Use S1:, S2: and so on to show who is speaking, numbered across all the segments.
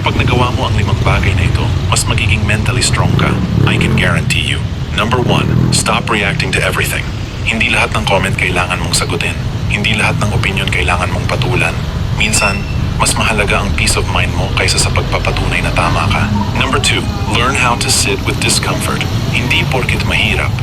S1: Kapag nagawa mo ang 5 bagay na ito, mas magiging mentally strong ka. I can guarantee you. Number 1, stop reacting to everything. Hindi lahat ng comment kailangan mong sagutin. Hindi lahat ng opinion kailangan mong patulan. Minsan, mas mahalaga ang peace of mind mo kaysa sa pagpapatunay na tama ka. Number 2, learn how to sit with discomfort. Hindi porket mahirap.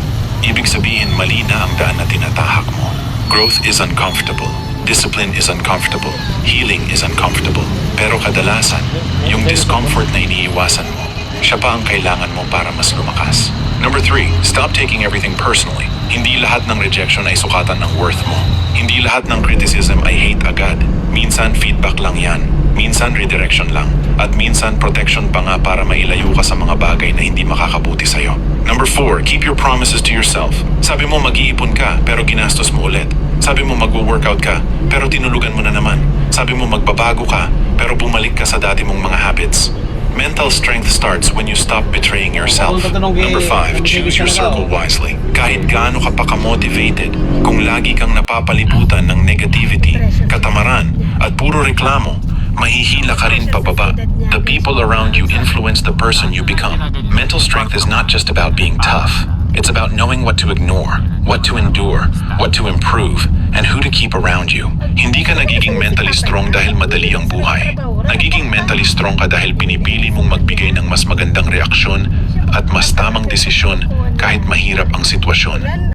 S1: Ibig sabihin mali na ang daan na tinatahak mo. Growth is uncomfortable. Discipline is uncomfortable. Healing is uncomfortable. Pero kadalasan, yung discomfort na iniiwasan mo, siya pa ang kailangan mo para mas lumakas. Number 3, stop taking everything personally. Hindi lahat ng rejection ay sukatan ng worth mo. Hindi lahat ng criticism ay hate agad. Minsan feedback lang yan. Minsan redirection lang. At minsan protection pa nga para mailayo ka sa mga bagay na hindi makakabuti sa'yo. Number 4, keep your promises to yourself. Sabi mo mag-iipon ka, pero ginastos mo ulit. Sabi mo magwo-workout ka, pero tinulugan mo na naman. Sabi mo magbabago ka, pero bumalik ka sa dati mong mga habits. Mental strength starts when you stop betraying yourself. Number 5, choose your circle wisely. Kahit gaano ka pa ka-motivated, kung lagi kang napapalibutan ng negativity, katamaran, at puro reklamo, mahihila ka rin pababa. The people around you influence the person you become. Mental strength is not just about being tough. It's about knowing what to ignore, what to endure, what to improve, and who to keep around you. Hindi ka nagiging mentally strong dahil madali ang buhay. Nagiging mentally strong ka dahil pinipili mong magbigay ng mas magandang reaksyon at mas tamang desisyon kahit mahirap ang sitwasyon.